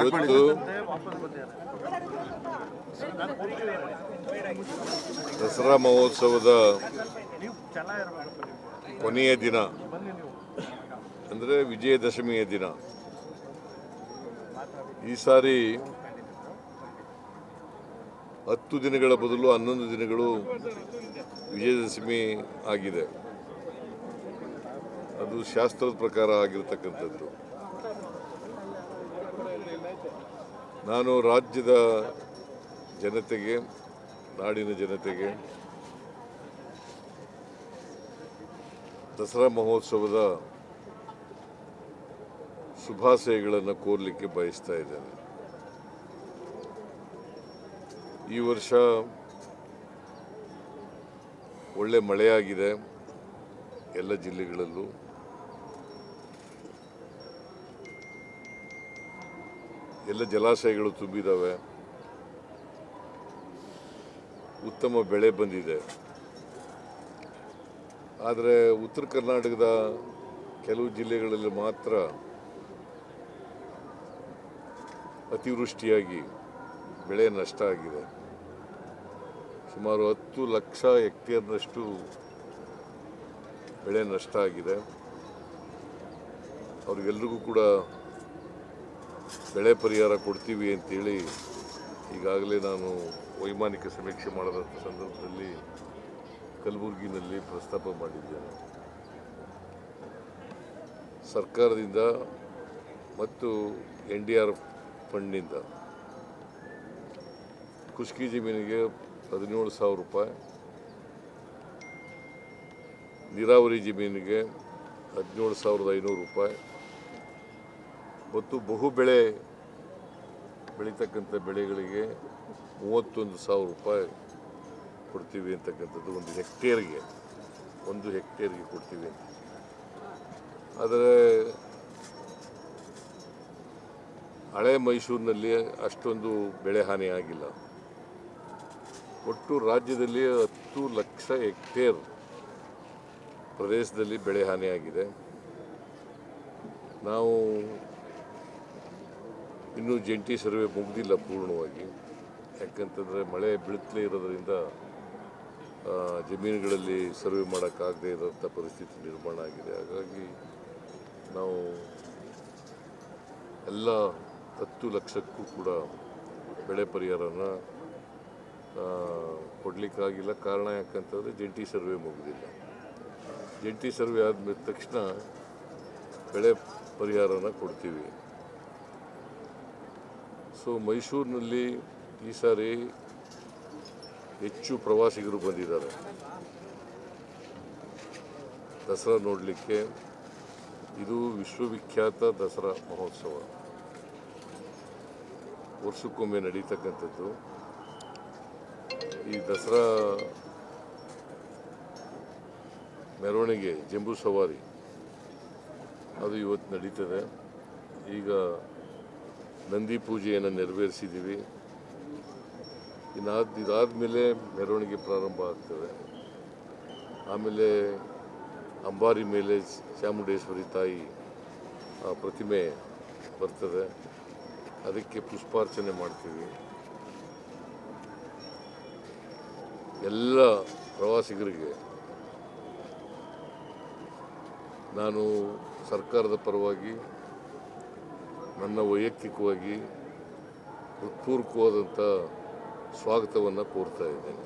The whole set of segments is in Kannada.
ಇವತ್ತು ದಸರಾ ಮಹೋತ್ಸವದ ಕೊನೆಯ ದಿನ ಅಂದರೆ ವಿಜಯದಶಮಿಯ ದಿನ. ಈ ಸಾರಿ 10 ದಿನಗಳ ಬದಲು 11 ದಿನಗಳು ವಿಜಯದಶಮಿ ಆಗಿದೆ. ಅದು ಶಾಸ್ತ್ರದ ಪ್ರಕಾರ ಆಗಿರತಕ್ಕಂಥದ್ದು. ನಾನು ರಾಜ್ಯದ ಜನತೆಗೆ, ನಾಡಿನ ಜನತೆಗೆ ದಸರಾ ಮಹೋತ್ಸವದ ಶುಭಾಶಯಗಳನ್ನು ಕೋರಲಿಕ್ಕೆ ಬಯಸ್ತಾ ಇದ್ದೇನೆ. ಈ ವರ್ಷ ಒಳ್ಳೆ ಮಳೆಯಾಗಿದೆ ಎಲ್ಲ ಜಿಲ್ಲೆಗಳಲ್ಲೂ. ಎಲ್ಲ ಜಲಾಶಯಗಳು ತುಂಬಿದ್ದಾವೆ. ಉತ್ತಮ ಬೆಳೆ ಬಂದಿದೆ. ಆದರೆ ಉತ್ತರ ಕರ್ನಾಟಕದ ಕೆಲವು ಜಿಲ್ಲೆಗಳಲ್ಲಿ ಮಾತ್ರ ಅತಿವೃಷ್ಟಿಯಾಗಿ ಬೆಳೆ ನಷ್ಟ ಆಗಿದೆ. ಸುಮಾರು 10 ಲಕ್ಷ ಹೆಕ್ಟೇರ್ನಷ್ಟು ಬೆಳೆ ನಷ್ಟ ಆಗಿದೆ. ಅವ್ರಿಗೆಲ್ರಿಗೂ ಕೂಡ ಬೆಳೆ ಪರಿಹಾರ ಕೊಡ್ತೀವಿ ಅಂತೇಳಿ ಈಗಾಗಲೇ ನಾನು ವೈಮಾನಿಕ ಸಮೀಕ್ಷೆ ಮಾಡಿದಂಥ ಸಂದರ್ಭದಲ್ಲಿ ಕಲಬುರಗಿನಲ್ಲಿ ಪ್ರಸ್ತಾಪ ಮಾಡಿದ್ದೇನೆ. ಸರ್ಕಾರದಿಂದ ಮತ್ತು NDRF ಫಂಡ್ನಿಂದ ಖುಷ್ಕಿ ಜಮೀನಿಗೆ 17,000 ರೂಪಾಯಿ, ನೀರಾವರಿ ಜಮೀನಿಗೆ 17,500 ರೂಪಾಯಿ ಮತ್ತು ಬಹು ಬೆಳೆ ಬೆಳೀತಕ್ಕಂಥ ಬೆಳೆಗಳಿಗೆ 31,000 ರೂಪಾಯಿ ಕೊಡ್ತೀವಿ ಅಂತಕ್ಕಂಥದ್ದು. ಒಂದು ಹೆಕ್ಟೇರ್ಗೆ ಕೊಡ್ತೀವಿ ಅಂತ. ಆದರೆ ಹಳೆ ಮೈಸೂರಿನಲ್ಲಿ ಅಷ್ಟೊಂದು ಬೆಳೆ ಹಾನಿ ಆಗಿಲ್ಲ. ಒಟ್ಟು ರಾಜ್ಯದಲ್ಲಿ 10 ಲಕ್ಷ ಹೆಕ್ಟೇರ್ ಪ್ರದೇಶದಲ್ಲಿ ಬೆಳೆ ಹಾನಿಯಾಗಿದೆ. ನಾವು ಇನ್ನೂ ಜಂಟಿ ಸರ್ವೆ ಮುಗಿದಿಲ್ಲ ಪೂರ್ಣವಾಗಿ. ಯಾಕಂತಂದರೆ ಮಳೆ ಬೀಳುತ್ತಲೇ ಇರೋದರಿಂದ ಜಮೀನುಗಳಲ್ಲಿ ಸರ್ವೆ ಮಾಡೋಕ್ಕಾಗದೇ ಇರೋಂಥ ಪರಿಸ್ಥಿತಿ ನಿರ್ಮಾಣ ಆಗಿದೆ. ಹಾಗಾಗಿ ನಾವು ಎಲ್ಲ 10 ಲಕ್ಷಕ್ಕೂ ಕೂಡ ಬೆಳೆ ಪರಿಹಾರನ ಕೊಡಲಿಕ್ಕಾಗಿಲ್ಲ. ಕಾರಣ ಯಾಕಂತಂದರೆ ಜಂಟಿ ಸರ್ವೆ ಮುಗಿದಿಲ್ಲ. ಜಂಟಿ ಸರ್ವೆ ಆದಮೇಲೆ ತಕ್ಷಣ ಬೆಳೆ ಪರಿಹಾರನ ಕೊಡ್ತೀವಿ. ಸೊ ಮೈಸೂರಿನಲ್ಲಿ ಈ ಸಾರಿ ಹೆಚ್ಚು ಪ್ರವಾಸಿಗರು ಬಂದಿದ್ದಾರೆ ದಸರಾ ನೋಡಲಿಕ್ಕೆ. ಇದು ವಿಶ್ವವಿಖ್ಯಾತ ದಸರಾ ಮಹೋತ್ಸವ, ವರ್ಷಕ್ಕೊಮ್ಮೆ ನಡೀತಕ್ಕಂಥದ್ದು. ಈ ದಸರಾ ಮೆರವಣಿಗೆ, ಜಂಬೂ ಸವಾರಿ ಅದು ಇವತ್ತು ನಡೀತದೆ. ಈಗ ನಂದಿ ಪೂಜೆಯನ್ನು ನೆರವೇರಿಸಿದ್ದೀವಿ. ಇದಾದಮೇಲೆ ಮೆರವಣಿಗೆ ಪ್ರಾರಂಭ ಆಗ್ತದೆ. ಆಮೇಲೆ ಅಂಬಾರಿ ಮೇಲೆ ಚಾಮುಂಡೇಶ್ವರಿ ತಾಯಿ ಪ್ರತಿಮೆ ಬರ್ತದೆ. ಅದಕ್ಕೆ ಪುಷ್ಪಾರ್ಚನೆ ಮಾಡ್ತೀವಿ. ಎಲ್ಲ ಪ್ರವಾಸಿಗರಿಗೆ ನಾನು ಸರ್ಕಾರದ ಪರವಾಗಿ, ನನ್ನ ವೈಯಕ್ತಿಕವಾಗಿ ಹೃತ್ಪೂರ್ವಕವಾದಂಥ ಸ್ವಾಗತವನ್ನು ಕೋರ್ತಾ ಇದ್ದೇನೆ.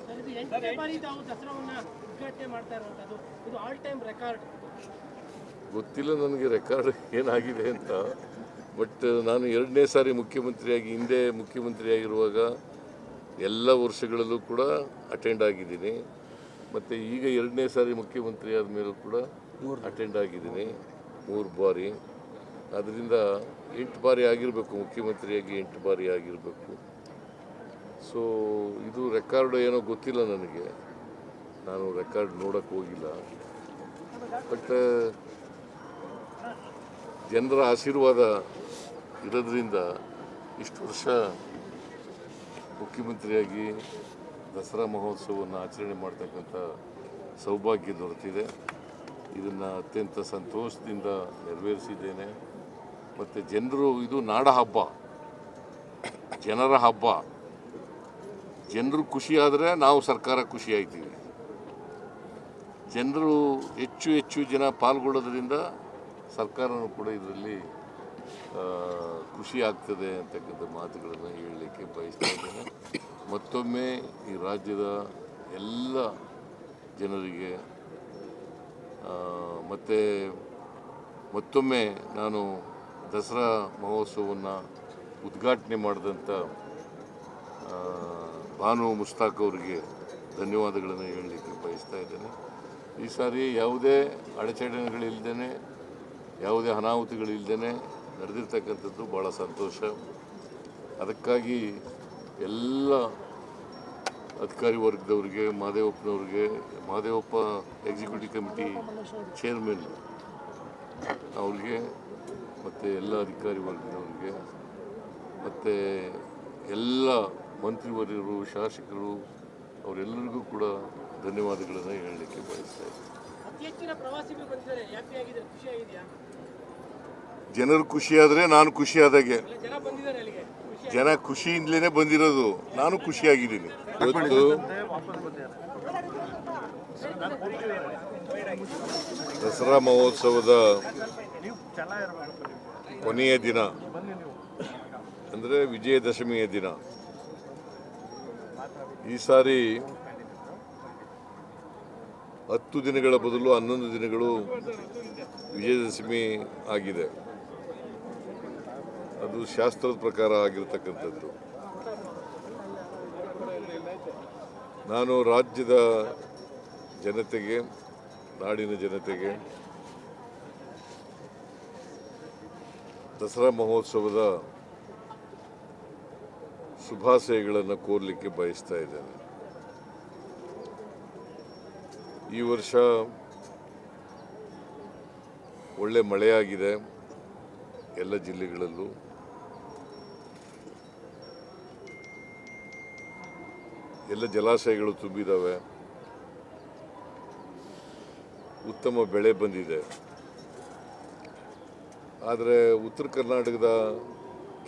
ಗೊತ್ತಿಲ್ಲ ನನಗೆ ರೆಕಾರ್ಡ್ ಏನಾಗಿದೆ ಅಂತ. ಬಟ್ ನಾನು 2ನೇ ಸಾರಿ ಮುಖ್ಯಮಂತ್ರಿಯಾಗಿ, ಹಿಂದೆ ಮುಖ್ಯಮಂತ್ರಿಯಾಗಿರುವಾಗ ಎಲ್ಲ ವರ್ಷಗಳಲ್ಲೂ ಕೂಡ ಅಟೆಂಡ್ ಆಗಿದ್ದೀನಿ. ಮತ್ತು ಈಗ 2ನೇ ಸಾರಿ ಮುಖ್ಯಮಂತ್ರಿ ಆದ ಮೇಲೂ ಕೂಡ ಅಟೆಂಡ್ ಆಗಿದ್ದೀನಿ 3 ಬಾರಿ. ಅದರಿಂದ 8 ಬಾರಿ ಆಗಿರಬೇಕು, ಮುಖ್ಯಮಂತ್ರಿಯಾಗಿ 8 ಬಾರಿ ಆಗಿರಬೇಕು. ಸೊ ಇದು ರೆಕಾರ್ಡ್ ಏನೋ ಗೊತ್ತಿಲ್ಲ ನನಗೆ, ನಾನು ರೆಕಾರ್ಡ್ ನೋಡೋಕ್ಕೆ ಹೋಗಿಲ್ಲ. ಬಟ್ ಜನರ ಆಶೀರ್ವಾದ ಇರೋದ್ರಿಂದ ಇಷ್ಟು ವರ್ಷ ಮುಖ್ಯಮಂತ್ರಿಯಾಗಿ ದಸರಾ ಮಹೋತ್ಸವವನ್ನು ಆಚರಣೆ ಮಾಡ್ತಕ್ಕಂಥ ಸೌಭಾಗ್ಯ ದೊರೆತಿದೆ. ಇದನ್ನು ಅತ್ಯಂತ ಸಂತೋಷದಿಂದ ನೆರವೇರಿಸಿದ್ದೇನೆ. ಮತ್ತು ಜನರು, ಇದು ನಾಡ ಹಬ್ಬ, ಜನರ ಹಬ್ಬ. ಜನರು ಖುಷಿ ಆದರೆ ನಾವು ಸರ್ಕಾರ ಖುಷಿ ಆಯ್ತೀವಿ. ಜನರು ಹೆಚ್ಚು ಹೆಚ್ಚು ಜನ ಪಾಲ್ಗೊಳ್ಳೋದ್ರಿಂದ ಸರ್ಕಾರನೂ ಕೂಡ ಇದರಲ್ಲಿ ಖುಷಿ ಆಗ್ತದೆ ಅಂತಕ್ಕಂಥ ಮಾತುಗಳನ್ನು ಹೇಳಲಿಕ್ಕೆ ಬಯಸ್ತಾ ಇದ್ದೇನೆ. ಮತ್ತೊಮ್ಮೆ ಈ ರಾಜ್ಯದ ಎಲ್ಲ ಜನರಿಗೆ ಮತ್ತು ಮತ್ತೊಮ್ಮೆ ನಾನು ದಸರಾ ಮಹೋತ್ಸವವನ್ನು ಉದ್ಘಾಟನೆ ಮಾಡಿದಂಥ ಬಾನು ಮುಸ್ತಾಕ್ ಅವರಿಗೆ ಧನ್ಯವಾದಗಳನ್ನು ಹೇಳಲಿಕ್ಕೆ ಬಯಸ್ತಾ ಇದ್ದೇನೆ. ಈ ಸಾರಿ ಯಾವುದೇ ಅಡಚಣೆಗಳಿಲ್ಲದೇ, ಯಾವುದೇ ಅನಾಹುತಗಳಿಲ್ಲದೇ ನಡೆದಿರ್ತಕ್ಕಂಥದ್ದು ಭಾಳ ಸಂತೋಷ. ಅದಕ್ಕಾಗಿ ಎಲ್ಲ ಅಧಿಕಾರಿ ವರ್ಗದವ್ರಿಗೆ, ಮಹದೇವಪ್ಪನವ್ರಿಗೆ, ಮಹದೇವಪ್ಪ ಎಕ್ಸಿಕ್ಯೂಟಿವ್ ಕಮಿಟಿ ಚೇರ್ಮನ್ ಅವ್ರಿಗೆ, ಮತ್ತು ಎಲ್ಲ ಅಧಿಕಾರಿ ವರ್ಗದವ್ರಿಗೆ, ಮತ್ತು ಎಲ್ಲ ಮಂತ್ರಿವರ್ಯರು, ಶಾಸಕರು, ಅವರೆಲ್ಲರಿಗೂ ಕೂಡ ಧನ್ಯವಾದಗಳನ್ನು ಹೇಳಲಿಕ್ಕೆ ಬಯಸ್ತಾ ಇದ್ದೀನಿ. ಜನರು ಖುಷಿಯಾದರೆ ನಾನು ಖುಷಿಯಾದಾಗೆ. ಜನ ಖುಷಿಯಿಂದಲೇ ಬಂದಿರೋದು, ನಾನು ಖುಷಿಯಾಗಿದ್ದೀನಿ. ಇವತ್ತು ದಸರಾ ಮಹೋತ್ಸವದ ಕೊನೆಯ ದಿನ ಅಂದರೆ ವಿಜಯದಶಮಿಯ ದಿನ. ಈ ಸಾರಿ 10 ದಿನಗಳ ಬದಲು 11 ದಿನಗಳು ವಿಜಯದಶಮಿ ಆಗಿದೆ. ಅದು ಶಾಸ್ತ್ರದ ಪ್ರಕಾರ ಆಗಿರತಕ್ಕಂಥದ್ದು. ನಾನು ರಾಜ್ಯದ ಜನತೆಗೆ, ನಾಡಿನ ಜನತೆಗೆ ದಸರಾ ಮಹೋತ್ಸವದ ಶುಭಾಶಯಗಳನ್ನು ಕೋರಲಿಕ್ಕೆ ಬಯಸ್ತಾ ಇದ್ದೇನೆ. ಈ ವರ್ಷ ಒಳ್ಳೆ ಮಳೆಯಾಗಿದೆ ಎಲ್ಲ ಜಿಲ್ಲೆಗಳಲ್ಲೂ. ಎಲ್ಲ ಜಲಾಶಯಗಳು ತುಂಬಿದ್ದಾವೆ. ಉತ್ತಮ ಬೆಳೆ ಬಂದಿದೆ. ಆದರೆ ಉತ್ತರ ಕರ್ನಾಟಕದ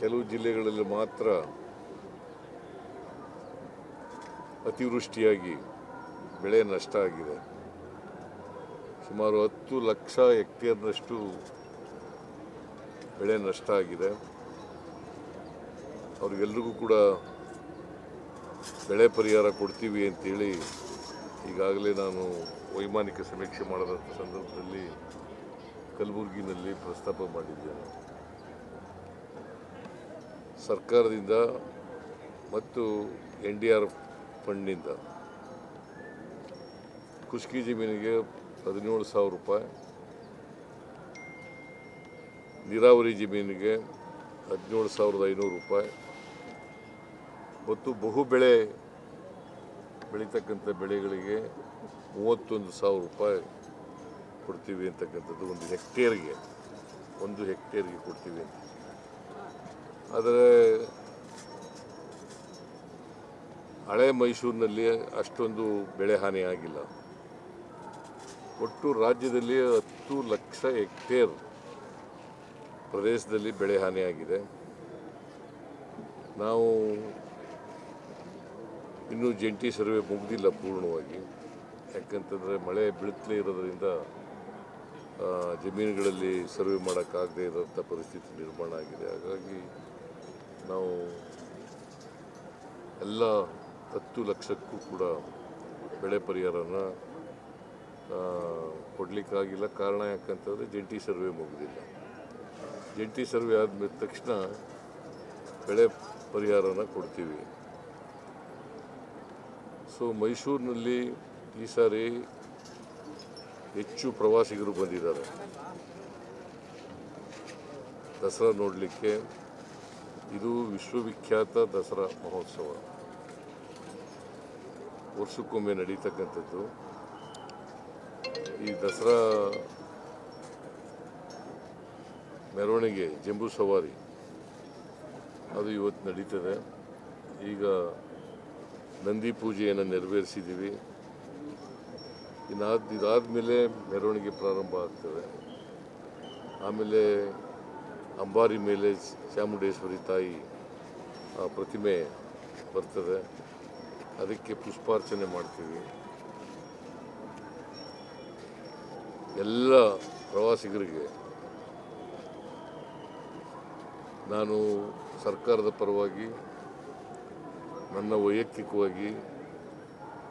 ಕೆಲವು ಜಿಲ್ಲೆಗಳಲ್ಲಿ ಮಾತ್ರ ಅತಿವೃಷ್ಟಿಯಾಗಿ ಬೆಳೆ ನಷ್ಟ ಆಗಿದೆ. ಸುಮಾರು 10 ಲಕ್ಷ ಹೆಕ್ಟೇರ್ನಷ್ಟು ಬೆಳೆ ನಷ್ಟ ಆಗಿದೆ. ಅವ್ರಿಗೆಲ್ರಿಗೂ ಕೂಡ ಬೆಳೆ ಪರಿಹಾರ ಕೊಡ್ತೀವಿ ಅಂತೇಳಿ ಈಗಾಗಲೇ ನಾನು ವೈಮಾನಿಕ ಸಮೀಕ್ಷೆ ಮಾಡಿದಂಥ ಸಂದರ್ಭದಲ್ಲಿ ಕಲಬುರಗಿನಲ್ಲಿ ಪ್ರಸ್ತಾಪ ಮಾಡಿದ್ದೇನೆ. ಸರ್ಕಾರದಿಂದ ಮತ್ತು NDRF ಫಂಡ್ನಿಂದ ಖುಷ್ಕಿ ಜಮೀನಿಗೆ 17,000 ರೂಪಾಯಿ, ನೀರಾವರಿ ಜಮೀನಿಗೆ 17,500 ರೂಪಾಯಿ ಮತ್ತು ಬಹು ಬೆಳೆ ಬೆಳೀತಕ್ಕಂಥ ಬೆಳೆಗಳಿಗೆ 31,000 ರೂಪಾಯಿ ಕೊಡ್ತೀವಿ ಅಂತಕ್ಕಂಥದ್ದು. ಒಂದು ಹೆಕ್ಟೇರ್ಗೆ ಕೊಡ್ತೀವಿ ಅಂತ. ಆದರೆ ಹಳೆ ಮೈಸೂರಿನಲ್ಲಿ ಅಷ್ಟೊಂದು ಬೆಳೆ ಹಾನಿ ಆಗಿಲ್ಲ. ಒಟ್ಟು ರಾಜ್ಯದಲ್ಲಿ 10 ಲಕ್ಷ ಹೆಕ್ಟೇರ್ ಪ್ರದೇಶದಲ್ಲಿ ಬೆಳೆ ಹಾನಿಯಾಗಿದೆ. ನಾವು ಇನ್ನೂ ಜಂಟಿ ಸರ್ವೆ ಮುಗಿದಿಲ್ಲ ಪೂರ್ಣವಾಗಿ. ಯಾಕಂತಂದರೆ ಮಳೆ ಬೀಳುತ್ತಲೇ ಇರೋದರಿಂದ ಜಮೀನುಗಳಲ್ಲಿ ಸರ್ವೆ ಮಾಡೋಕ್ಕಾಗದೇ ಇರೋಂಥ ಪರಿಸ್ಥಿತಿ ನಿರ್ಮಾಣ ಆಗಿದೆ. ಹಾಗಾಗಿ ನಾವು ಎಲ್ಲ 10 ಲಕ್ಷಕ್ಕೂ ಕೂಡ ಬೆಳೆ ಪರಿಹಾರನ ಕೊಡಲಿಕ್ಕಾಗಿಲ್ಲ. ಕಾರಣ ಯಾಕಂತಂದರೆ ಜಂಟಿ ಸರ್ವೆ ಮುಗಿದಿಲ್ಲ. ಜಂಟಿ ಸರ್ವೆ ಆದಮೇಲೆ ತಕ್ಷಣ ಬೆಳೆ ಪರಿಹಾರನ ಕೊಡ್ತೀವಿ. ಸೊ ಮೈಸೂರಿನಲ್ಲಿ ಈ ಸಾರಿ ಹೆಚ್ಚು ಪ್ರವಾಸಿಗರು ಬಂದಿದ್ದಾರೆ ದಸರಾ ನೋಡಲಿಕ್ಕೆ. ಇದು ವಿಶ್ವವಿಖ್ಯಾತ ದಸರಾ ಮಹೋತ್ಸವ, ವರ್ಷಕ್ಕೊಮ್ಮೆ ನಡೀತಕ್ಕಂಥದ್ದು. ಈ ದಸರಾ ಮೆರವಣಿಗೆ, ಜಂಬೂ ಸವಾರಿ ಅದು ಇವತ್ತು ನಡೀತದೆ. ಈಗ ನಂದಿ ಪೂಜೆಯನ್ನು ನೆರವೇರಿಸಿದ್ದೀವಿ. ಇದಾದಮೇಲೆ ಮೆರವಣಿಗೆ ಪ್ರಾರಂಭ ಆಗ್ತದೆ. ಆಮೇಲೆ ಅಂಬಾರಿ ಮೇಲೆ ಚಾಮುಂಡೇಶ್ವರಿ ತಾಯಿ ಆ ಪ್ರತಿಮೆ ಬರ್ತದೆ, ಅದಕ್ಕೆ ಪುಷ್ಪಾರ್ಚನೆ ಮಾಡ್ತೀವಿ. ಎಲ್ಲ ಪ್ರವಾಸಿಗರಿಗೆ ನಾನು ಸರ್ಕಾರದ ಪರವಾಗಿ ನನ್ನ ವೈಯಕ್ತಿಕವಾಗಿ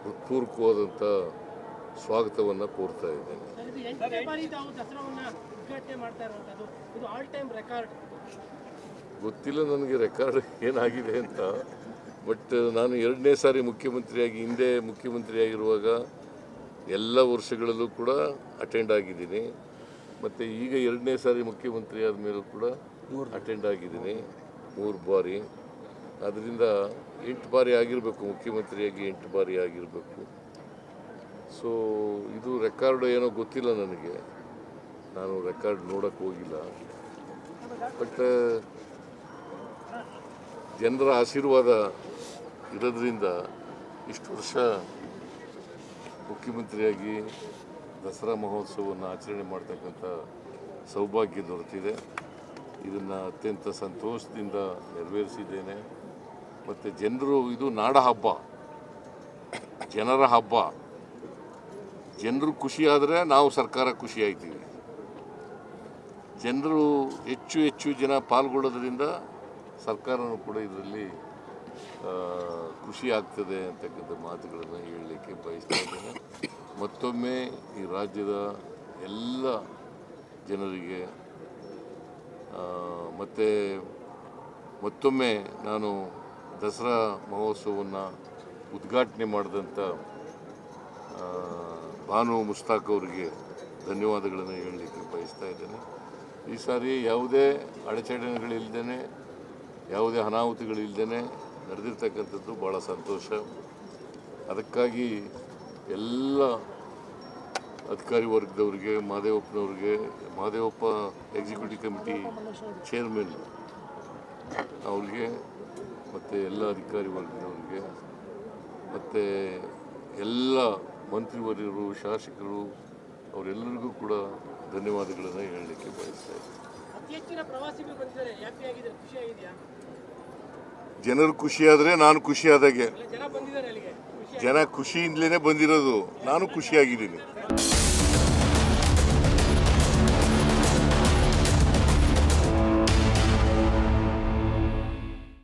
ಹೃತ್ಪೂರ್ವಕವಾದಂಥ ಸ್ವಾಗತವನ್ನು ಕೋರ್ತಾ ಇದ್ದೇನೆ. ಗೊತ್ತಿಲ್ಲ ನನಗೆ ರೆಕಾರ್ಡ್ ಏನಾಗಿದೆ ಅಂತ. ಬಟ್ ನಾನು 2ನೇ ಸಾರಿ ಮುಖ್ಯಮಂತ್ರಿಯಾಗಿ, ಹಿಂದೆ ಮುಖ್ಯಮಂತ್ರಿಯಾಗಿರುವಾಗ ಎಲ್ಲ ವರ್ಷಗಳಲ್ಲೂ ಕೂಡ ಅಟೆಂಡ್ ಆಗಿದ್ದೀನಿ. ಮತ್ತು ಈಗ 2ನೇ ಸಾರಿ ಮುಖ್ಯಮಂತ್ರಿ ಆದಮೇಲೂ ಕೂಡ ಅಟೆಂಡ್ ಆಗಿದ್ದೀನಿ 3 ಬಾರಿ. ಅದರಿಂದ 8 ಬಾರಿ ಆಗಿರಬೇಕು, ಮುಖ್ಯಮಂತ್ರಿಯಾಗಿ 8 ಬಾರಿ ಆಗಿರಬೇಕು. ಸೊ ಇದು ರೆಕಾರ್ಡ್ ಏನೋ ಗೊತ್ತಿಲ್ಲ ನನಗೆ, ನಾನು ರೆಕಾರ್ಡ್ ನೋಡೋಕ್ಕೆ ಹೋಗಿಲ್ಲ. ಬಟ್ ಜನರ ಆಶೀರ್ವಾದ ಇರೋದ್ರಿಂದ ಇಷ್ಟು ವರ್ಷ ಮುಖ್ಯಮಂತ್ರಿಯಾಗಿ ದಸರಾ ಮಹೋತ್ಸವವನ್ನು ಆಚರಣೆ ಮಾಡ್ತಕ್ಕಂಥ ಸೌಭಾಗ್ಯ ದೊರೆತಿದೆ. ಇದನ್ನು ಅತ್ಯಂತ ಸಂತೋಷದಿಂದ ನೆರವೇರಿಸಿದ್ದೇನೆ. ಮತ್ತು ಜನರು, ಇದು ನಾಡ ಹಬ್ಬ, ಜನರ ಹಬ್ಬ. ಜನರು ಖುಷಿಯಾದರೆ ನಾವು ಸರ್ಕಾರ ಖುಷಿ ಆಯ್ತೀವಿ. ಜನರು ಹೆಚ್ಚು ಜನ ಪಾಲ್ಗೊಳ್ಳೋದ್ರಿಂದ ಸರ್ಕಾರನೂ ಕೂಡ ಇದರಲ್ಲಿ ಖುಷಿ ಆಗ್ತದೆ ಅಂತಕ್ಕಂಥ ಮಾತುಗಳನ್ನು ಹೇಳಲಿಕ್ಕೆ ಬಯಸ್ತಾ ಇದ್ದೇನೆ. ಮತ್ತೊಮ್ಮೆ ಈ ರಾಜ್ಯದ ಎಲ್ಲ ಜನರಿಗೆ ಮತ್ತು ಮತ್ತೊಮ್ಮೆ ನಾನು ದಸರಾ ಮಹೋತ್ಸವವನ್ನು ಉದ್ಘಾಟನೆ ಮಾಡಿದಂಥ ಬಾನು ಮುಸ್ತಾಕ್ ಅವರಿಗೆ ಧನ್ಯವಾದಗಳನ್ನು ಹೇಳಲಿಕ್ಕೆ ಬಯಸ್ತಾ ಇದ್ದೇನೆ. ಈ ಸಾರಿ ಯಾವುದೇ ಅಡಚಣೆಗಳಿಲ್ಲದೇ, ಯಾವುದೇ ಅನಾಹುತಗಳಿಲ್ಲದೇ ನಡೆದಿರ್ತಕ್ಕಂಥದ್ದು ಭಾಳ ಸಂತೋಷ. ಅದಕ್ಕಾಗಿ ಎಲ್ಲ ಅಧಿಕಾರಿ ವರ್ಗದವ್ರಿಗೆ, ಮಹದೇವಪ್ಪ ಎಕ್ಸಿಕ್ಯೂಟಿವ್ ಕಮಿಟಿ ಚೇರ್ಮನ್ ಅವ್ರಿಗೆ, ಮತ್ತು ಎಲ್ಲ ಅಧಿಕಾರಿ ವರ್ಗದವ್ರಿಗೆ, ಮತ್ತು ಎಲ್ಲ ಮಂತ್ರಿವರ್ಯರು, ಶಾಸಕರು, ಅವರೆಲ್ಲರಿಗೂ ಕೂಡ ಧನ್ಯವಾದಗಳನ್ನು ಹೇಳಲಿಕ್ಕೆ ಬಯಸ್ತಾ ಇದ್ದೀನಿ. ಜನರು ಖುಷಿಯಾದರೆ ನಾನು ಖುಷಿಯಾದಾಗೆ. ಜನ ಖುಷಿಯಿಂದಲೇ ಬಂದಿರೋದು, ನಾನು ಖುಷಿಯಾಗಿದ್ದೀನಿ.